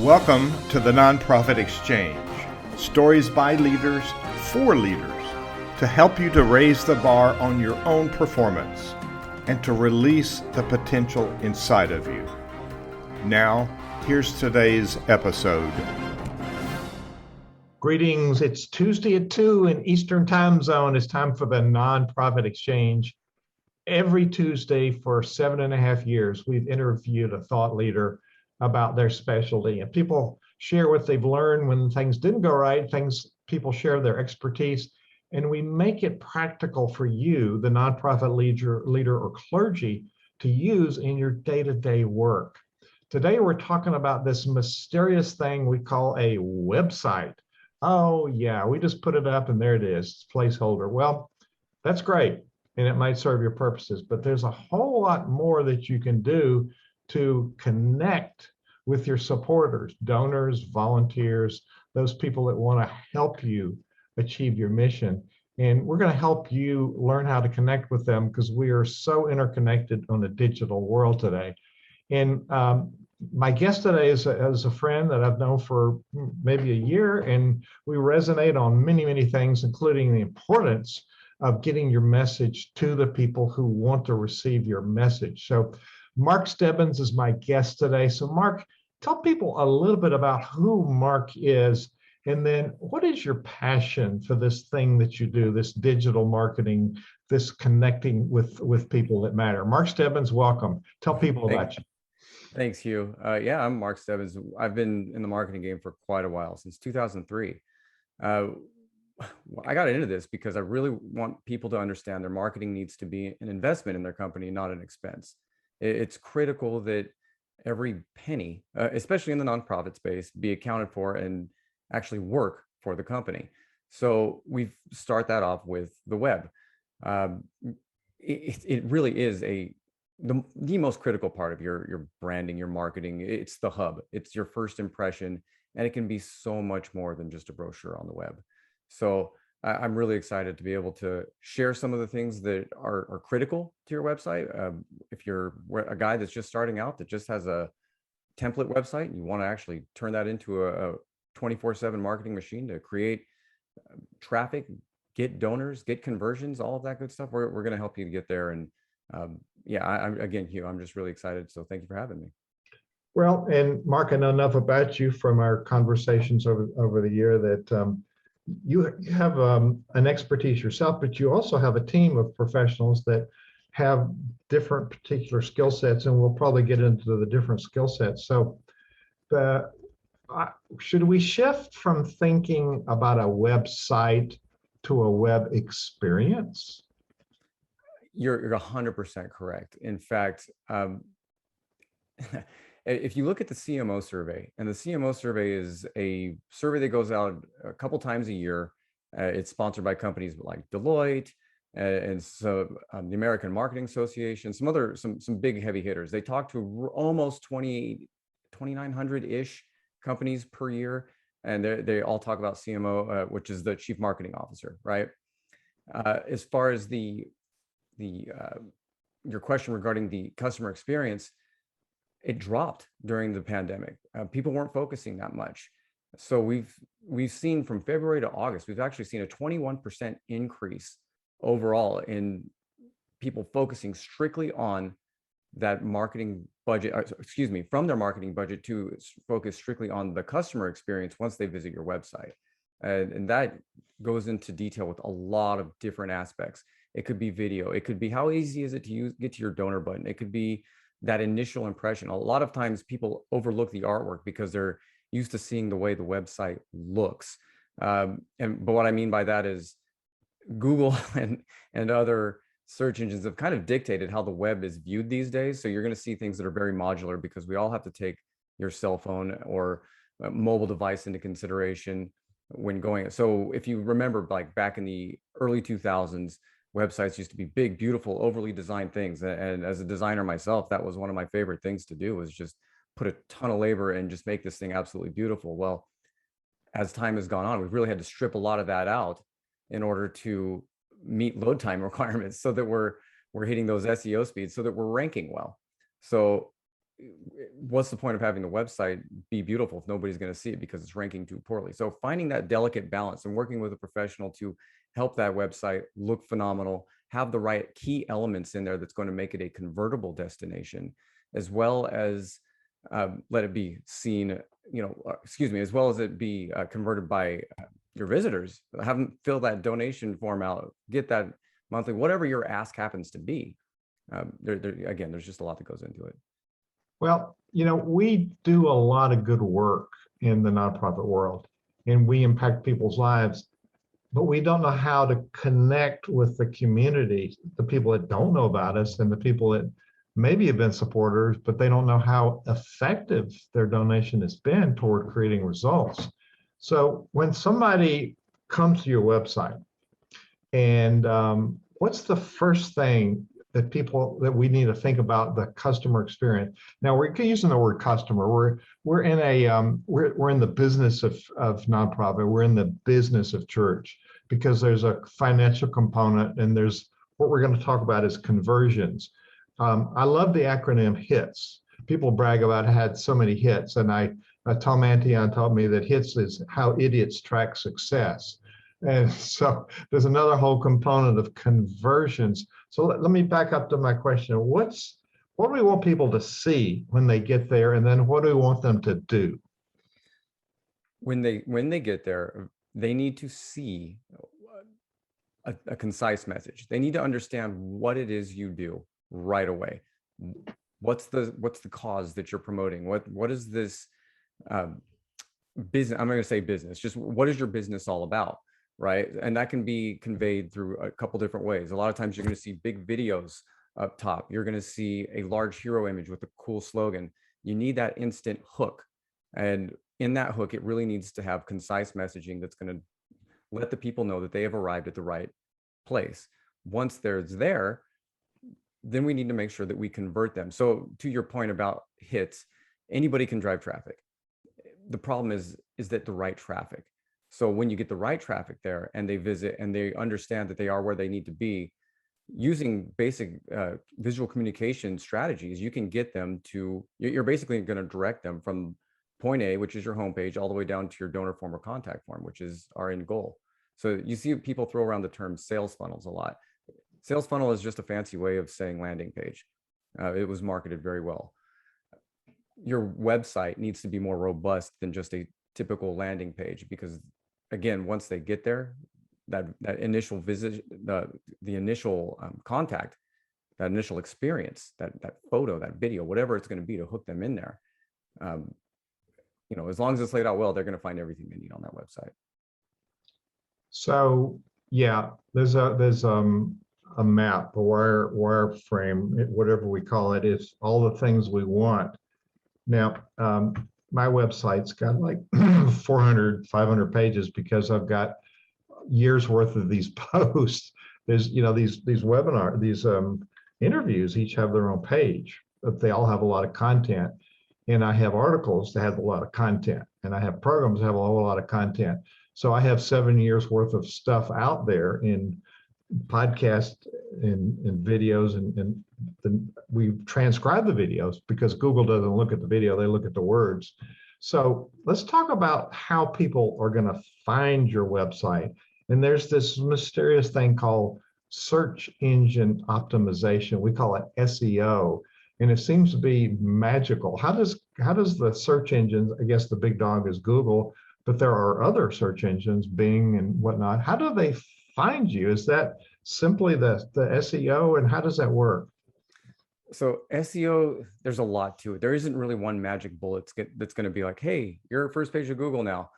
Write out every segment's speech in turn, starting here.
Welcome to the Nonprofit Exchange. Stories by leaders for leaders to help you to raise the bar on your own performance and to release the potential inside of you. Now, here's today's episode. Greetings. It's Tuesday at 2 in Eastern Time Zone. It's time for the Nonprofit Exchange. Every Tuesday for 7.5 years, we've interviewed a thought leader about their specialty, and people share what they've learned when things didn't go right. People share their expertise, and we make it practical for you, the nonprofit leader or clergy, to use in your day-to-day work. Today, we're talking about this mysterious thing we call a website. Oh yeah, we just put it up and there it is, it's placeholder. Well, that's great, and it might serve your purposes, but there's a whole lot more that you can do to connect with your supporters, donors, volunteers, those people that want to help you achieve your mission. And we're going to help you learn how to connect with them because we are so interconnected on the digital world today. And my guest today is a friend that I've known for maybe a year, and we resonate on many, many things, including the importance of getting your message to the people who want to receive your message. So Mark Stebbins is my guest today. So Mark, tell people a little bit about who Mark is, and then what is your passion for this thing that you do, this digital marketing, this connecting with people that matter. Mark Stebbins, welcome. Tell people about you. Thanks, Hugh. Yeah, I'm Mark Stebbins. I've been in the marketing game for quite a while, since 2003. I got into this because I really want people to understand their marketing needs to be an investment in their company, not an expense. It's critical that every penny, especially in the nonprofit space, be accounted for and actually work for the company. So we start that off with the web. It really is the most critical part of your branding, your marketing. It's the hub. It's your first impression, and it can be so much more than just a brochure on the web. So I'm really excited to be able to share some of the things that are critical to your website. If you're a guy that's just starting out, that just has a template website, and you want to actually turn that into a 24/7 marketing machine to create traffic, get donors, get conversions, all of that good stuff, we're going to help you to get there. And again, Hugh, I'm just really excited. So thank you for having me. Well, and Mark, I know enough about you from our conversations over the year that you have an expertise yourself, but you also have a team of professionals that have different particular skill sets, and we'll probably get into the different skill sets. So should we shift from thinking about a website to a web experience? You're 100% correct. In fact, if you look at the CMO survey, and the CMO survey is a survey that goes out a couple times a year. It's sponsored by companies like Deloitte and so the American Marketing Association, some big heavy hitters. They talk to almost 2,900-ish companies per year, and they all talk about CMO, which is the Chief Marketing Officer, right? As far as your question regarding the customer experience, it dropped during the pandemic. People weren't focusing that much. So we've seen from February to August, we've actually seen a 21% increase overall in people focusing strictly on that marketing budget, from their marketing budget to focus strictly on the customer experience once they visit your website. And that goes into detail with a lot of different aspects. It could be video. It could be how easy is it to get to your donor button. It could be that initial impression. A lot of times people overlook the artwork because they're used to seeing the way the website looks. But what I mean by that is Google and other search engines have kind of dictated how the web is viewed these days. So you're going to see things that are very modular because we all have to take your cell phone or mobile device into consideration when going. So if you remember, like back in the early 2000s, websites used to be big, beautiful, overly designed things. And as a designer myself, that was one of my favorite things to do, was just put a ton of labor and just make this thing absolutely beautiful. Well, as time has gone on, we've really had to strip a lot of that out in order to meet load time requirements so that we're hitting those SEO speeds so that we're ranking well. So what's the point of having the website be beautiful if nobody's going to see it because it's ranking too poorly? So finding that delicate balance and working with a professional to help that website look phenomenal, have the right key elements in there that's going to make it a convertible destination, as well as let it be seen, as well as it be converted by your visitors. Have them fill that donation form out, get that monthly, whatever your ask happens to be. Again, there's just a lot that goes into it. Well, we do a lot of good work in the nonprofit world, and we impact people's lives, but we don't know how to connect with the community, the people that don't know about us and the people that maybe have been supporters, but they don't know how effective their donation has been toward creating results. So when somebody comes to your website, and what's the first thing that we need to think about the customer experience? Now we're using the word customer. We're in the business of nonprofit. We're in the business of church because there's a financial component, and there's what we're going to talk about is conversions. I love the acronym HITS. People brag about had so many hits, and Tom Antion told me that HITS is how idiots track success. And so there's another whole component of conversions. So let me back up to my question. What do we want people to see when they get there? And then what do we want them to do? When they get there, they need to see a concise message. They need to understand what it is you do right away. What's the cause that you're promoting? What is this business? I'm not going to say business, just what is your business all about? Right. And that can be conveyed through a couple different ways. A lot of times you're going to see big videos up top. You're going to see a large hero image with a cool slogan. You need that instant hook. And in that hook, it really needs to have concise messaging that's going to let the people know that they have arrived at the right place. Once they're there, then we need to make sure that we convert them. So to your point about hits, anybody can drive traffic. The problem is that the right traffic. So when you get the right traffic there and they visit and they understand that they are where they need to be, using basic visual communication strategies, you can get them to, you're basically going to direct them from point A, which is your homepage, all the way down to your donor form or contact form, which is our end goal. So you see people throw around the term sales funnels a lot. Sales funnel is just a fancy way of saying landing page. It was marketed very well. Your website needs to be more robust than just a typical landing page, because again, once they get there, that initial visit, the initial contact, that initial experience, that photo, that video, whatever it's going to be to hook them in there, as long as it's laid out well, they're going to find everything they need on that website. So yeah, there's a map, a wireframe, whatever we call it, is all the things we want. Now, my website's got like 400, 500 pages because I've got years worth of these posts. There's, these webinar, these interviews each have their own page, but they all have a lot of content. And I have articles that have a lot of content, and I have programs that have a whole lot of content. So I have 7 years worth of stuff out there in podcasts and videos, and we transcribe the videos because Google doesn't look at the video, they look at the words. So let's talk about how people are going to find your website. And there's this mysterious thing called search engine optimization. We call it SEO, and it seems to be magical. How does the search engines, I guess the big dog is Google, but there are other search engines, Bing and whatnot. How do they find you? Is that simply the SEO, and how does that work? So SEO, there's a lot to it. There isn't really one magic bullet that's going to be like, hey, you're first page of Google now.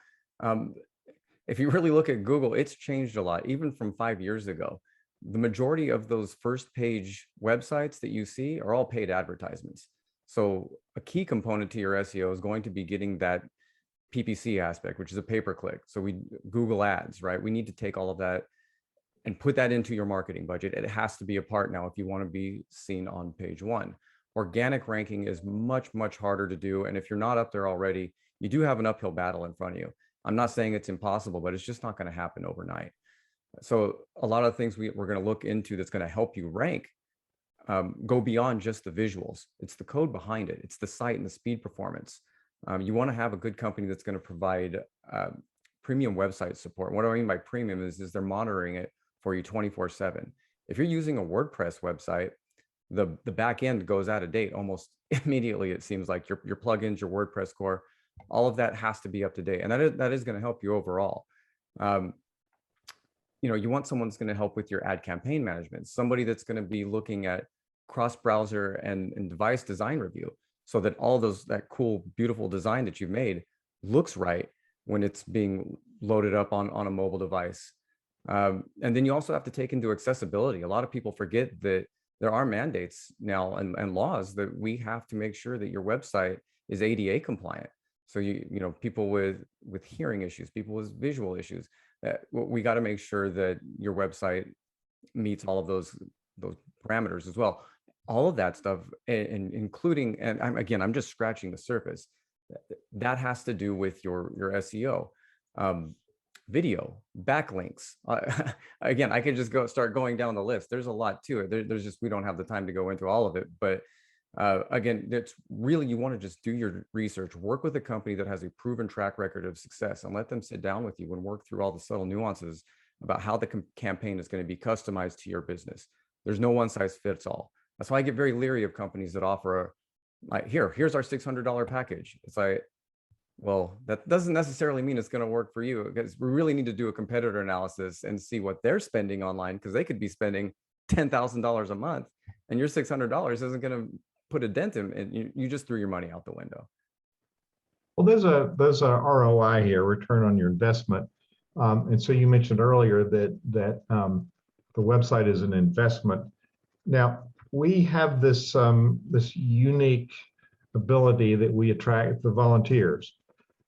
If you really look at Google, it's changed a lot, even from 5 years ago. The majority of those first page websites that you see are all paid advertisements. So a key component to your SEO is going to be getting that PPC aspect, which is a pay-per-click. So Google ads, right? We need to take all of that and put that into your marketing budget. It has to be a part now if you want to be seen on page one. Organic ranking is much, much harder to do. And if you're not up there already, you do have an uphill battle in front of you. I'm not saying it's impossible, but it's just not going to happen overnight. So a lot of things we're going to look into that's going to help you rank go beyond just the visuals. It's the code behind it. It's the site and the speed performance. You want to have a good company that's going to provide premium website support. What I mean by premium is they're monitoring it for you 24/7. If you're using a WordPress website, the back end goes out of date almost immediately. It seems like your plugins, your WordPress core, all of that has to be up to date, and that is going to help you overall. You want someone that's going to help with your ad campaign management, somebody that's going to be looking at cross-browser and device design review, so that all that cool, beautiful design that you've made looks right when it's being loaded up on a mobile device. And then you also have to take into accessibility. A lot of people forget that there are mandates now and laws that we have to make sure that your website is ADA compliant. So people with hearing issues, people with visual issues, we got to make sure that your website meets all of those parameters as well. All of that stuff, and including, and I'm just scratching the surface. That has to do with your SEO, video, backlinks. Again, I could just start going down the list. There's a lot to it. There's just, we don't have the time to go into all of it. But again, it's really, you want to just do your research, work with a company that has a proven track record of success, and let them sit down with you and work through all the subtle nuances about how the campaign is going to be customized to your business. There's no one size fits all. That's why I get very leery of companies that offer here's our $600 package. It's like, well, that doesn't necessarily mean it's going to work for you, because we really need to do a competitor analysis and see what they're spending online, because they could be spending $10,000 a month, and your $600 isn't going to put a dent in, and you just threw your money out the window. Well, there's a ROI here, return on your investment. And so you mentioned earlier that the website is an investment. Now, we have this unique ability that we attract the volunteers,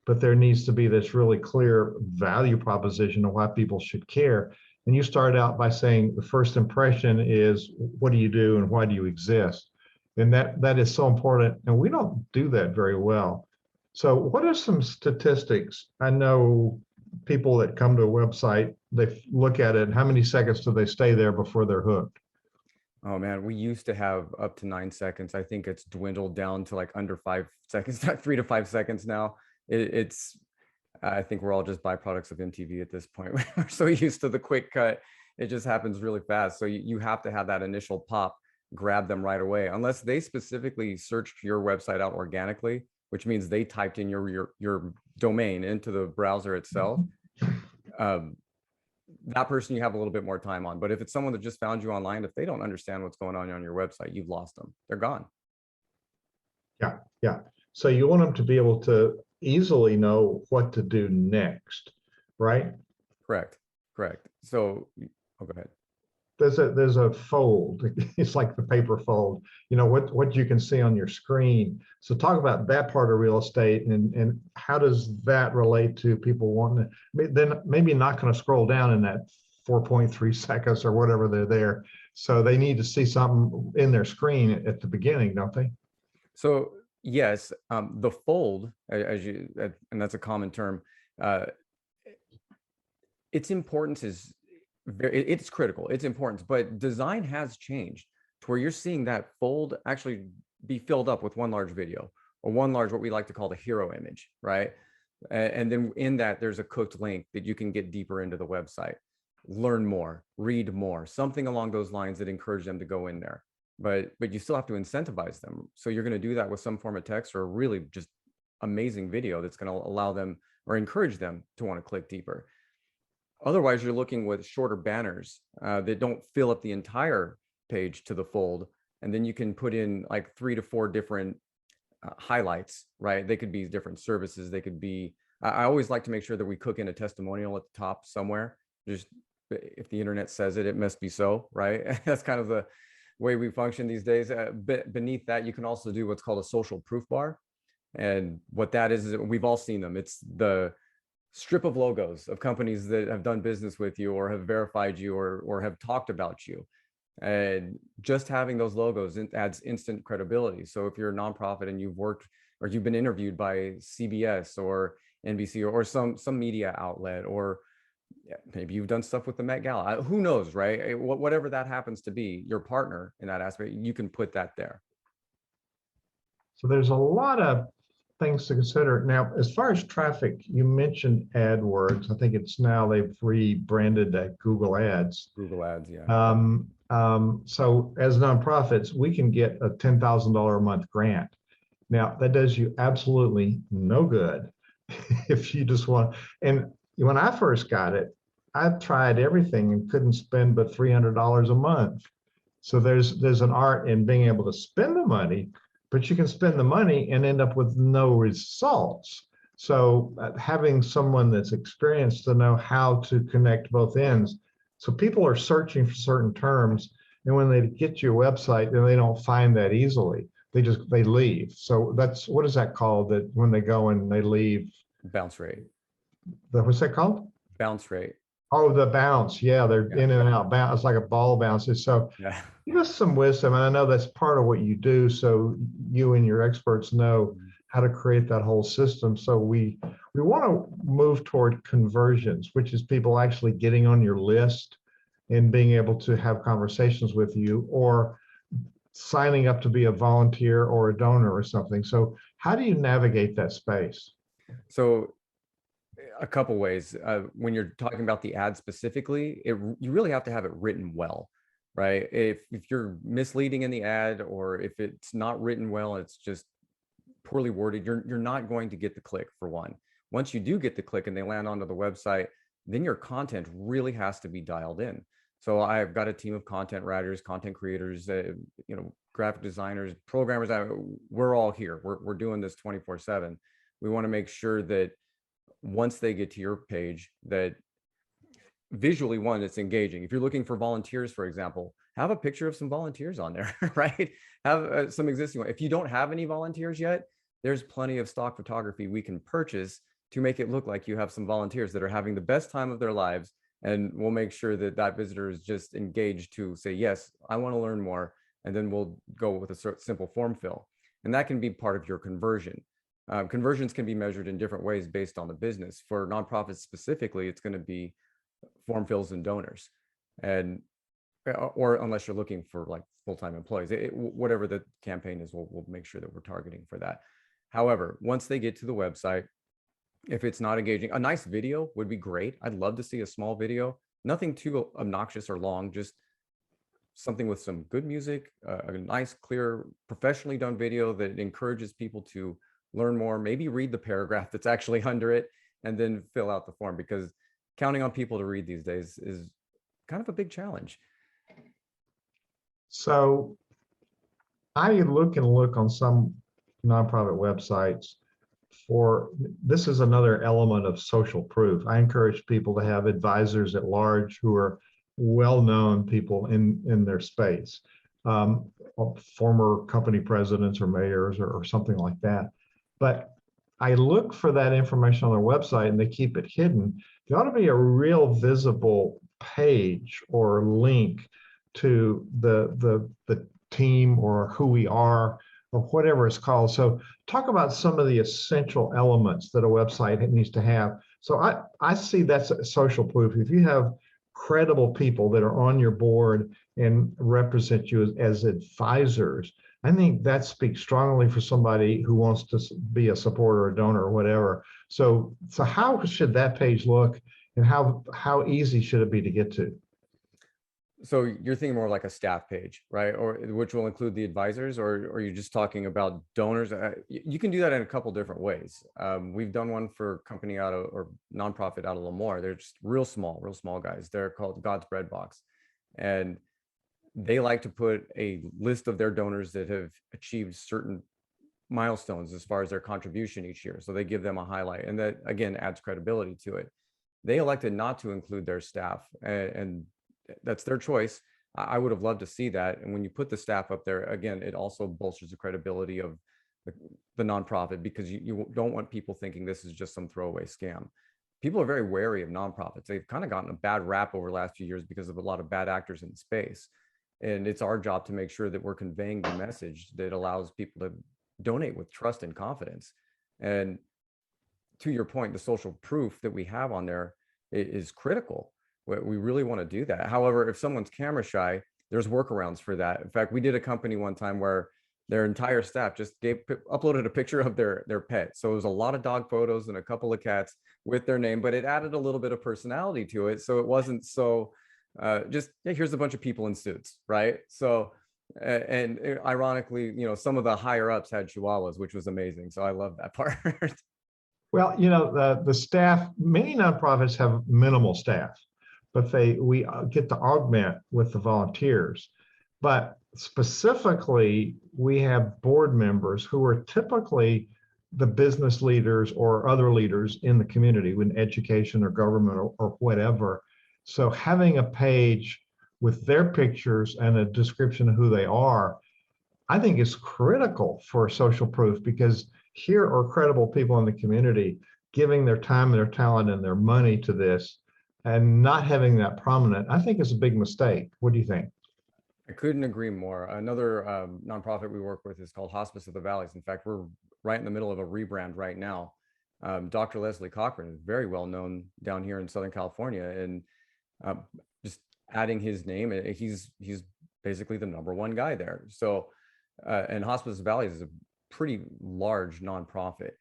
but there needs to be this really clear value proposition of why people should care. And you started out by saying the first impression is, what do you do and why do you exist? And that is so important, and we don't do that very well. So what are some statistics? I know people that come to a website, they look at it, how many seconds do they stay there before they're hooked? Oh man, we used to have up to 9 seconds. I think it's dwindled down to like under 5 seconds, 3 to 5 seconds now. I think we're all just byproducts of MTV at this point. We're so used to the quick cut. It just happens really fast. So you have to have that initial pop, grab them right away, unless they specifically searched your website out organically, which means they typed in your domain into the browser itself. That person you have a little bit more time on. But if it's someone that just found you online, if they don't understand what's going on your website, you've lost them. They're gone. Yeah. So you want them to be able to easily know what to do next, right? Correct. So, go ahead. There's a fold. It's like the paper fold, what you can see on your screen. So talk about that part of real estate, and how does that relate to people wanting to, then maybe not going to scroll down in that 4.3 seconds or whatever they're there. So they need to see something in their screen at the beginning, don't they? So yes, the fold, and that's a common term, its importance is it's critical, it's important, but design has changed to where you're seeing that fold actually be filled up with one large video, or one large, what we like to call the hero image, right? And then in that, there's a cooked link that you can get deeper into the website, learn more, read more, something along those lines that encourage them to go in there. But you still have to incentivize them. So you're going to do that with some form of text, or a really just amazing video that's going to allow them or encourage them to want to click deeper. Otherwise, you're looking with shorter banners that don't fill up the entire page to the fold. And then you can put in like 3 to 4 different highlights, right? They could be different services. They could be, I always like to make sure that we cook in a testimonial at the top somewhere. Just if the internet says it, it must be so, right? That's kind of the way we function these days. Beneath that, you can also do what's called a social proof bar. And what that is we've all seen them. It's the strip of logos of companies that have done business with you, or have verified you, or have talked about you. And just having those logos adds instant credibility. So if you're a nonprofit and you've worked, or you've been interviewed by CBS or NBC or some media outlet, or Yeah, maybe you've done stuff with the Met Gala. Who knows, right? Whatever that happens to be, your partner in that aspect, you can put that there. So there's a lot of things to consider. Now, as far as traffic, you mentioned AdWords. I think it's now they've rebranded that Google Ads. Google Ads, yeah. So as nonprofits, we can get a $10,000 a month grant. Now, that does you absolutely no good if you just want. And when I first got it, I tried everything and couldn't spend but $300 a month. So there's an art in being able to spend the money, but you can spend the money and end up with no results. So having someone that's experienced to know how to connect both ends. So people are searching for certain terms, and when they get to your website, then they don't find that easily. They leave. So that's, what is that called? That when they go and they leave? Bounce rate. What's that called? Bounce rate. Oh, the bounce. Yeah, they're Yeah. in and out. It's like a ball bounces. So Yeah. give us some wisdom, and I know that's part of what you do, so you and your experts know how to create that whole system. So we want to move toward conversions, which is people actually getting on your list and being able to have conversations with you, or signing up to be a volunteer or a donor or something. So how do you navigate that space? So a couple ways. When you're talking about the ad specifically, you really have to have it written well, right? If you're misleading in the ad, or if it's not written well, it's just poorly worded, you're not going to get the click, for one. Once you do get the click and they land onto the website, then your content really has to be dialed in. So I've got a team of content writers, content creators, graphic designers, programmers. We're all here. We're doing this 24/7. We want to make sure that once they get to your page, that visually, one, it's engaging. If you're looking for volunteers, for example, have a picture of some volunteers on there, right? Have some existing one. If you don't have any volunteers yet, there's plenty of stock photography we can purchase to make it look like you have some volunteers that are having the best time of their lives. And we'll make sure that that visitor is just engaged to say, yes, I want to learn more. And then we'll go with a simple form fill. And that can be part of your conversion. Conversions can be measured in different ways based on the business. For nonprofits specifically, it's going to be form fills and donors, and or unless you're looking for like full-time employees, whatever the campaign is, we'll make sure that we're targeting for that. However, once they get to the website, if it's not engaging, a nice video would be great. I'd love to see a small video, nothing too obnoxious or long, just something with some good music, a nice, clear, professionally done video that encourages people to learn more, maybe read the paragraph that's actually under it, and then fill out the form, because counting on people to read these days is kind of a big challenge. So I look on some nonprofit websites for, this is another element of social proof. I encourage people to have advisors at large who are well-known people in their space, former company presidents or mayors or something like that. But I look for that information on their website and they keep it hidden. There ought to be a real visible page or link to the team or who we are or whatever it's called. So talk about some of the essential elements that a website needs to have. So I see that's social proof. If you have credible people that are on your board and represent you as advisors, I think that speaks strongly for somebody who wants to be a supporter or donor or whatever. So how should that page look, and how easy should it be to get to? So you're thinking more like a staff page, right? Or which will include the advisors, or are you just talking about donors? You can do that in a couple different ways. We've done one for a company or nonprofit out of Lemoore. They're just real small guys. They're called God's Bread Box. And they like to put a list of their donors that have achieved certain milestones as far as their contribution each year. So they give them a highlight, and that again adds credibility to it. They elected not to include their staff, and that's their choice. I would have loved to see that. And when you put the staff up there, again, it also bolsters the credibility of the nonprofit, because you don't want people thinking this is just some throwaway scam. People are very wary of nonprofits. They've kind of gotten a bad rap over the last few years because of a lot of bad actors in the space. And it's our job to make sure that we're conveying the message that allows people to donate with trust and confidence. And to your point, the social proof that we have on there, is critical. We really want to do that. However, if someone's camera shy, there's workarounds for that. In fact, we did a company one time where their entire staff just uploaded a picture of their pet. So it was a lot of dog photos and a couple of cats with their name, but it added a little bit of personality to it. So it wasn't so just, yeah, here's a bunch of people in suits, right? So, and ironically, some of the higher ups had Chihuahuas, which was amazing. So I love that part. Well, the staff, many nonprofits have minimal staff, but we get to augment with the volunteers. But specifically, we have board members who are typically the business leaders or other leaders in the community, in education or government or whatever. So having a page with their pictures and a description of who they are, I think is critical for social proof, because here are credible people in the community giving their time, their talent, and their money to this, and not having that prominent, I think is a big mistake. What do you think? I couldn't agree more. Another nonprofit we work with is called Hospice of the Valleys. In fact, we're right in the middle of a rebrand right now. Dr. Leslie Cochran is very well known down here in Southern California, and just adding his name, he's basically the #1 guy there. So, and Hospice of the Valleys is a pretty large nonprofit.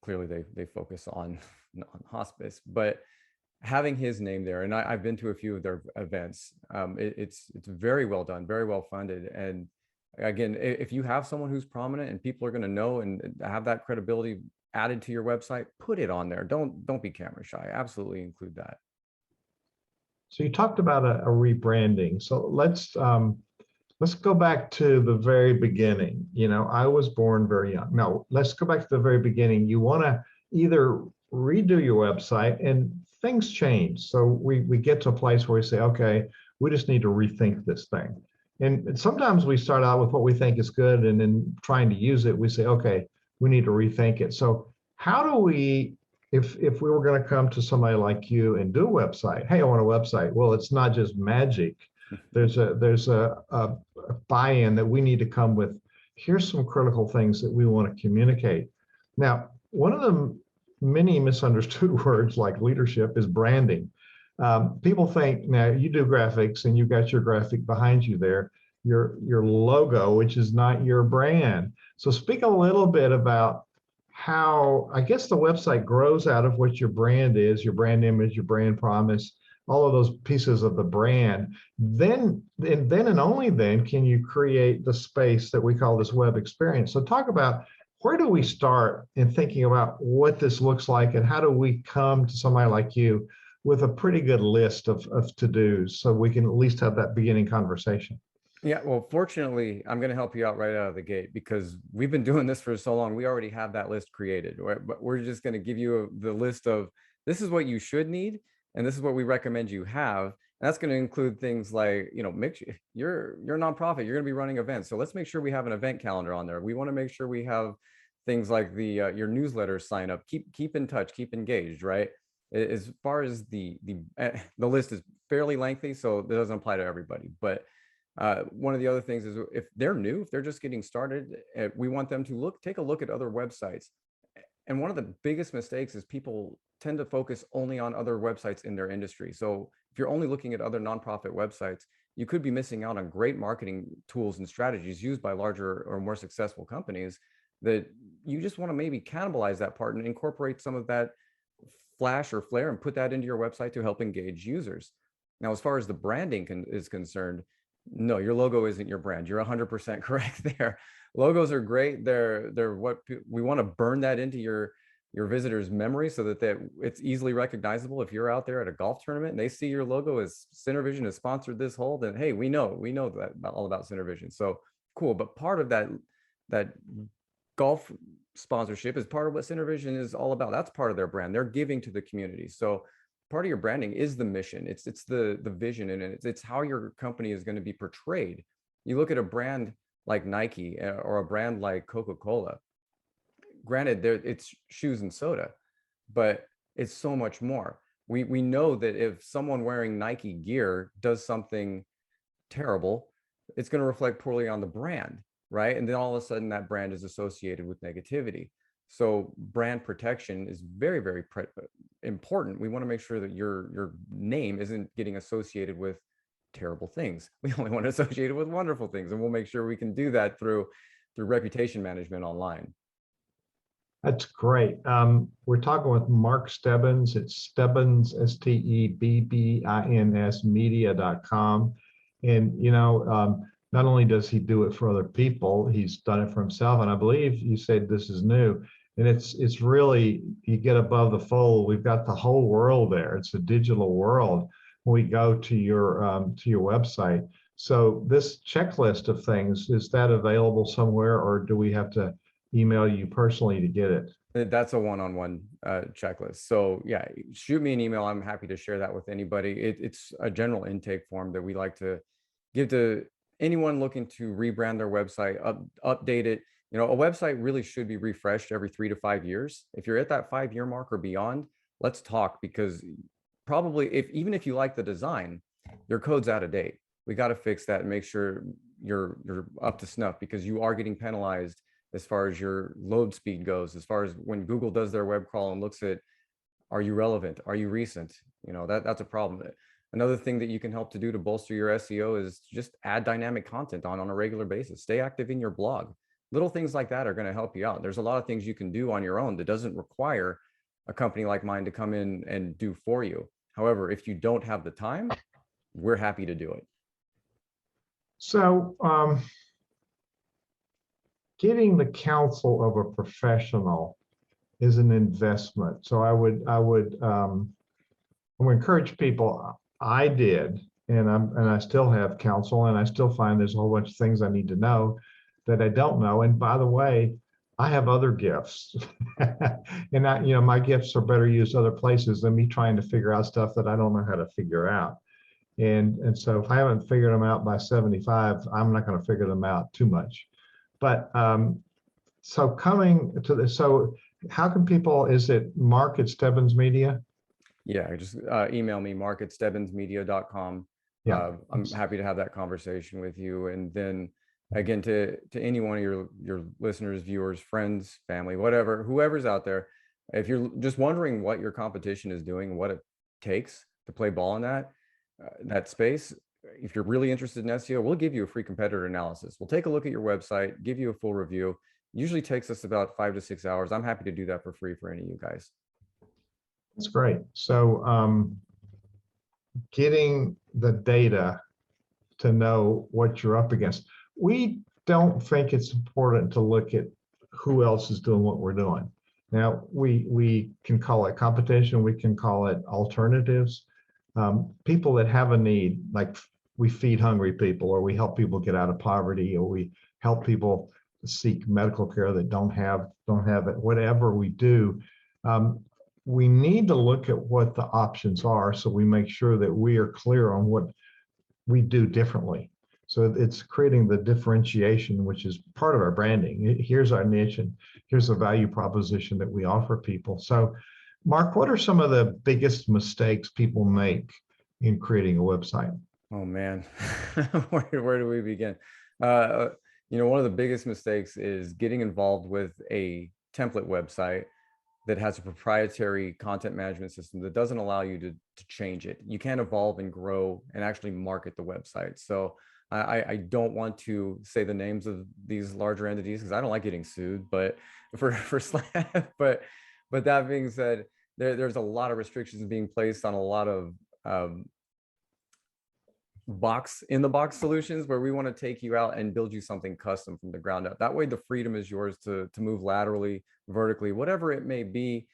Clearly, they focus on hospice, but having his name there, and I've been to a few of their events. It's very well done, very well funded. And again, if you have someone who's prominent and people are going to know and have that credibility added to your website, put it on there. Don't be camera shy. Absolutely include that. So you talked about a rebranding. So let's go back to the very beginning. I was born very young. No, let's go back to the very beginning. You want to either redo your website, and things change. So we get to a place where we say, okay, we just need to rethink this thing. And sometimes we start out with what we think is good, and then trying to use it, we say, okay, we need to rethink it. So how do we, if we were going to come to somebody like you and do a website, hey, I want a website. Well, it's not just magic. There's a buy-in that we need to come with. Here's some critical things that we want to communicate. Now, one of the many misunderstood words like leadership is branding. People think, now you do graphics and you've got your graphic behind you there, your logo, which is not your brand. So speak a little bit about how, I guess, the website grows out of what your brand is, your brand image, your brand promise, all of those pieces of the brand. Then and only then can you create the space that we call this web experience. So talk about, where do we start in thinking about what this looks like, and how do we come to somebody like you with a pretty good list of to-dos so we can at least have that beginning conversation? Yeah, well, fortunately, I'm going to help you out right out of the gate, because we've been doing this for so long. We already have that list created, right? But we're just going to give you the list of, this is what you should need, and this is what we recommend you have. And that's going to include things like, make sure you're a nonprofit, you're going to be running events. So let's make sure we have an event calendar on there. We want to make sure we have things like your newsletter sign up, keep in touch, keep engaged, right? As far as the list is fairly lengthy, so that doesn't apply to everybody. But one of the other things is, if they're new, if they're just getting started, we want them to take a look at other websites. And one of the biggest mistakes is people tend to focus only on other websites in their industry. So if you're only looking at other nonprofit websites, you could be missing out on great marketing tools and strategies used by larger or more successful companies, that you just want to maybe cannibalize that part and incorporate some of that flash or flair and put that into your website to help engage users. Now, as far as the branding is concerned, no, your logo isn't your brand. You're 100% correct there. Logos are great. They're what we want to burn that into your visitors' memory, so that it's easily recognizable. If you're out there at a golf tournament and they see your logo as CenterVision has sponsored this hole, then hey, we know that all about CenterVision. So cool. But part of that golf sponsorship is part of what CenterVision is all about. That's part of their brand. They're giving to the community. So part of your branding is the mission. It's the vision, and it's how your company is going to be portrayed. You look at a brand like Nike or a brand like Coca-Cola. Granted, it's shoes and soda, but it's so much more. We know that if someone wearing Nike gear does something terrible, it's going to reflect poorly on the brand, right? And then all of a sudden that brand is associated with negativity. So brand protection is very, very important, we want to make sure that your name isn't getting associated with terrible things. We only want to associate it with wonderful things, and we'll make sure we can do that through reputation management online. That's great. We're talking with Mark Stebbins. It's Stebbins, Stebbins media.com. And, not only does he do it for other people, he's done it for himself. And I believe you said this is new. And it's really, you get above the fold. We've got the whole world there. It's a digital world when we go to your website. So this checklist of things, is that available somewhere, or do we have to email you personally to get it? That's a one-on-one checklist. So yeah, shoot me an email. I'm happy to share that with anybody. It's a general intake form that we like to give to anyone looking to rebrand their website, update it. A website really should be refreshed every 3 to 5 years. If you're at that 5-year mark or beyond, let's talk, because probably even if you like the design, your code's out of date. We got to fix that and make sure you're up to snuff, because you are getting penalized as far as your load speed goes, as far as when Google does their web crawl and looks at, are you relevant? Are you recent? That's a problem. Another thing that you can help to do to bolster your SEO is just add dynamic content on a regular basis. Stay active in your blog. Little things like that are going to help you out. There's a lot of things you can do on your own that doesn't require a company like mine to come in and do for you. However, if you don't have the time, we're happy to do it. So, getting the counsel of a professional is an investment. So I would encourage people. I did, and I still have counsel, and I still find there's a whole bunch of things I need to know that I don't know. And by the way, I have other gifts, and my gifts are better used other places than me trying to figure out stuff that I don't know how to figure out. And so if I haven't figured them out by 75, I'm not going to figure them out too much. But so coming to this, so how can people, is it Mark at Stebbins Media? Yeah, just email me, mark@stebbinsmedia.com. Yeah. I'm happy to have that conversation with you. And then again, to any one of your listeners, viewers, friends, family, whatever, whoever's out there, if you're just wondering what your competition is doing and what it takes to play ball in that space, if you're really interested in SEO, we'll give you a free competitor analysis. We'll take a look at your website, give you a full review. Usually takes us about 5 to 6 hours. I'm happy to do that for free for any of you guys. That's great. So getting the data to know what you're up against. We don't think it's important to look at who else is doing what we're doing. Now, we can call it competition. We can call it alternatives. People that have a need, like we feed hungry people, or we help people get out of poverty, or we help people seek medical care that don't have it. Whatever we do, we need to look at what the options are, so we make sure that we are clear on what we do differently. So it's creating the differentiation, which is part of our branding. Here's our niche, and here's the value proposition that we offer people. So, Mark, what are some of the biggest mistakes people make in creating a website? Oh man, where do we begin? One of the biggest mistakes is getting involved with a template website that has a proprietary content management system that doesn't allow you to change it. You can't evolve and grow and actually market the website. So I don't want to say the names of these larger entities because I don't like getting sued, but but that being said, there's a lot of restrictions being placed on a lot of box solutions where we want to take you out and build you something custom from the ground up. That way the freedom is yours to move laterally, vertically, whatever it may be,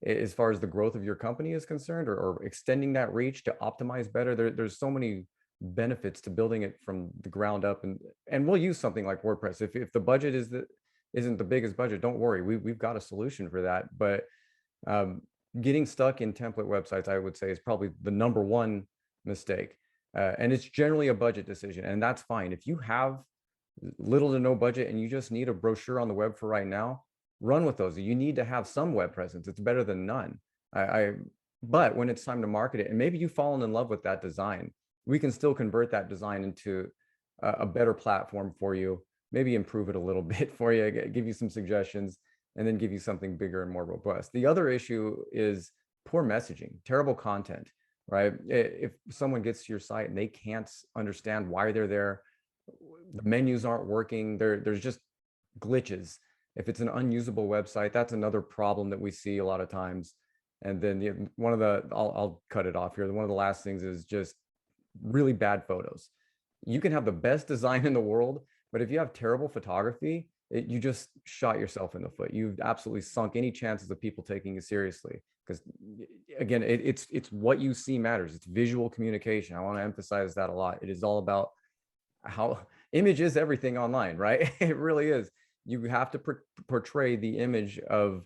as far as the growth of your company is concerned, or extending that reach to optimize better. There's so many benefits to building it from the ground up, and we'll use something like WordPress. If the budget isn't the biggest budget, don't worry, we've got a solution for that. But getting stuck in template websites, I would say, is probably the number one mistake. And it's generally a budget decision, and that's fine. If you have little to no budget and you just need a brochure on the web for right now, run with those. You need to have some web presence. It's better than none. But when it's time to market it, and maybe you've fallen in love with that design, we can still convert that design into a better platform for you, maybe improve it a little bit for you, give you some suggestions, and then give you something bigger and more robust. The other issue is poor messaging, terrible content, right? If someone gets to your site and they can't understand why they're there, the menus aren't working, there's just glitches. If it's an unusable website, that's another problem that we see a lot of times. And then I'll cut it off here. One of the last things is just really bad photos. You can have the best design in the world, but if you have terrible photography, you just shot yourself in the foot. You've absolutely sunk any chances of people taking you seriously. Because again, it's what you see matters. It's visual communication. I want to emphasize that a lot. It is all about how image is everything online, right? It really is. You have to portray the image of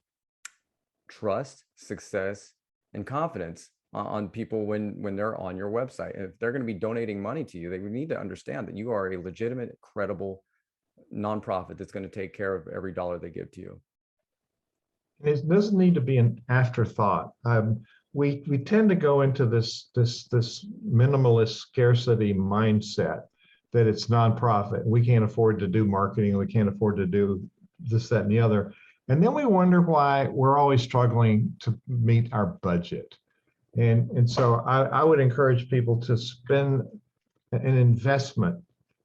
trust, success, and confidence on people when they're on your website. And if they're going to be donating money to you, they need to understand that you are a legitimate, credible nonprofit that's going to take care of every dollar they give to you. It doesn't need to be an afterthought. We tend to go into this minimalist scarcity mindset that it's nonprofit. We can't afford to do marketing. We can't afford to do this, that, and the other. And then we wonder why we're always struggling to meet our budget. And so I would encourage people to spend an investment,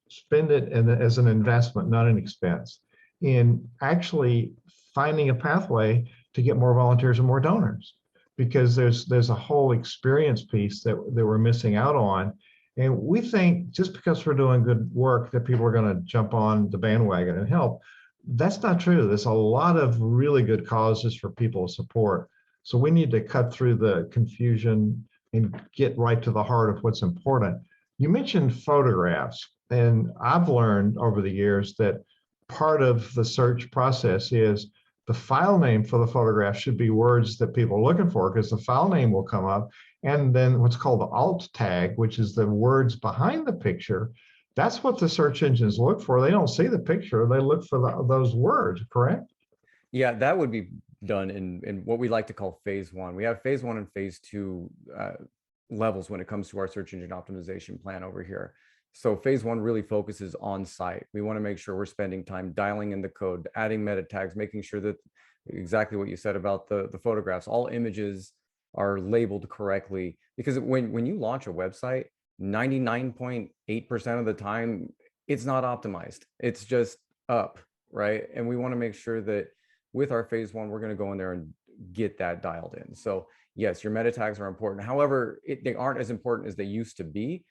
spend it as an investment, not an expense, in actually finding a pathway to get more volunteers and more donors, because there's a whole experience piece that we're missing out on. And we think just because we're doing good work that people are going to jump on the bandwagon and help. That's not true. There's a lot of really good causes for people to support. So we need to cut through the confusion and get right to the heart of what's important. You mentioned photographs, and I've learned over the years that part of the search process is the file name for the photograph should be words that people are looking for, because the file name will come up. And then what's called the alt tag, which is the words behind the picture, that's what the search engines look for. They don't see the picture, they look for those words, correct? Yeah, that would be done in what we like to call phase one. We have phase one and phase two levels when it comes to our search engine optimization plan over here. So phase one really focuses on site. We want to make sure we're spending time dialing in the code, adding meta tags, making sure that exactly what you said about the photographs, all images are labeled correctly. Because when you launch a website, 99.8% of the time, it's not optimized. It's just up, right? And we want to make sure that with our phase one, we're going to go in there and get that dialed in. So yes, your meta tags are important. However, they aren't as important as they used to be,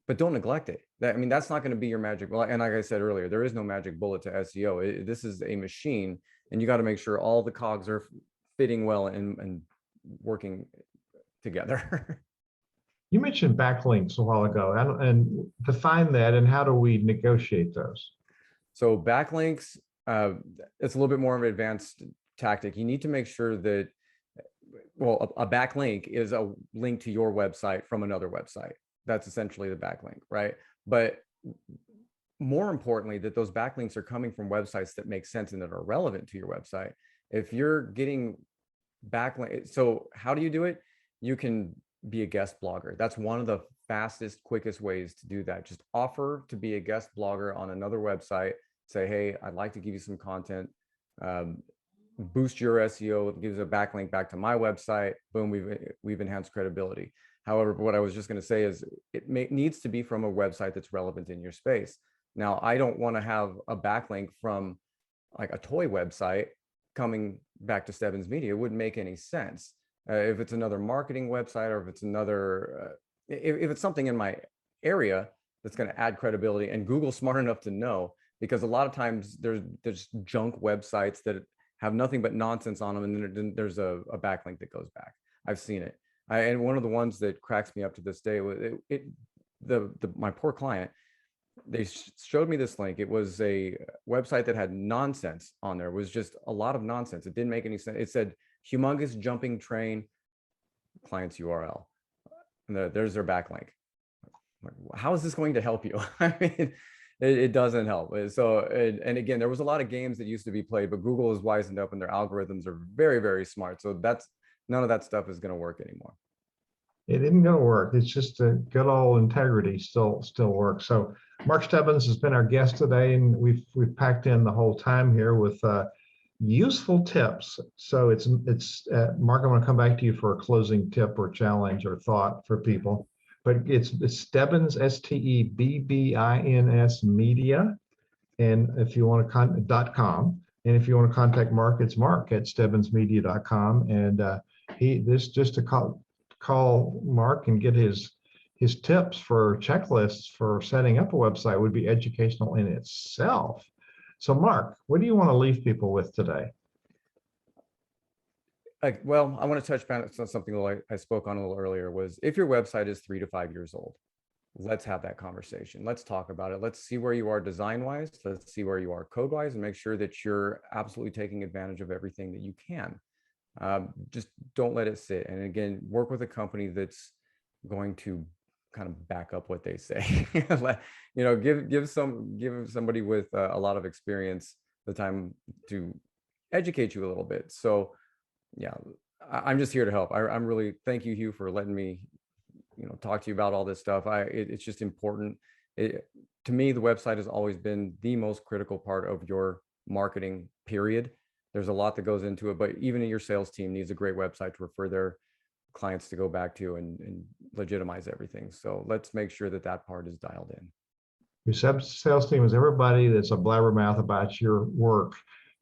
but don't neglect it. That's not going to be your magic bullet. And like I said earlier, there is no magic bullet to SEO. This is a machine, and you got to make sure all the cogs are fitting well and working together. You mentioned backlinks a while ago, and define that, and how do we negotiate those? So backlinks, it's a little bit more of an advanced tactic. You need to make sure that, well, a backlink is a link to your website from another website. That's essentially the backlink, right? But more importantly, that those backlinks are coming from websites that make sense and that are relevant to your website. If you're getting backlink, so how do you do it? You can be a guest blogger. That's one of the fastest, quickest ways to do that. Just offer to be a guest blogger on another website. Say, hey, I'd like to give you some content, boost your SEO. It gives a backlink back to my website. Boom, we've enhanced credibility. However, what I was just going to say is it needs to be from a website that's relevant in your space. Now, I don't want to have a backlink from like a toy website coming back to Stebbins Media. It wouldn't make any sense. If it's another marketing website, or if it's another, if it's something in my area that's going to add credibility, and Google's smart enough to know, because a lot of times there's junk websites that have nothing but nonsense on them, and then there's a backlink that goes back. I've seen it. And one of the ones that cracks me up to this day was my poor client. They showed me this link. It was a website that had nonsense on there. It was just a lot of nonsense. It didn't make any sense. It said humongous jumping train, client's URL, and there's their backlink. How is this going to help you? I mean, it doesn't help. So, and again, there was a lot of games that used to be played, but Google is wisened up and their algorithms are very, very smart. So none of that stuff is going to work anymore. It isn't going to work. It's just a good old integrity still works. So Mark Stebbins has been our guest today, and we've packed in the whole time here with useful tips. So it's Mark, I'm going to come back to you for a closing tip or challenge or thought for people. But it's Stebbins, Stebbins Media, and if you want to .com, and if you want to contact Mark, it's Mark at StebbinsMedia.com, and this just to call Mark and get his tips for checklists for setting up a website would be educational in itself. So Mark, what do you want to leave people with today? Well, I want to touch on something I spoke on a little earlier, was if your website is 3 to 5 years old, let's have that conversation. Let's talk about it. Let's see where you are design-wise. Let's see where you are code-wise, and make sure that you're absolutely taking advantage of everything that you can. Just don't let it sit. And again, work with a company that's going to kind of back up what they say. Give somebody with a lot of experience the time to educate you a little bit. So yeah, I'm just here to help. I'm really, thank you, Hugh, for letting me talk to you about all this stuff. It's just important. To me, the website has always been the most critical part of your marketing, period. There's a lot that goes into it, but even your sales team needs a great website to refer their clients to go back to and legitimize everything. So let's make sure that part is dialed in. Your sales team is everybody that's a blabbermouth about your work,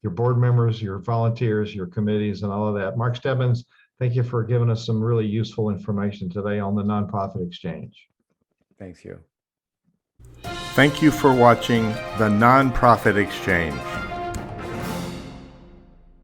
your board members, your volunteers, your committees, and all of that. Mark Stebbins, thank you for giving us some really useful information today on the Nonprofit Exchange. Thanks, Hugh. Thank you for watching the Nonprofit Exchange.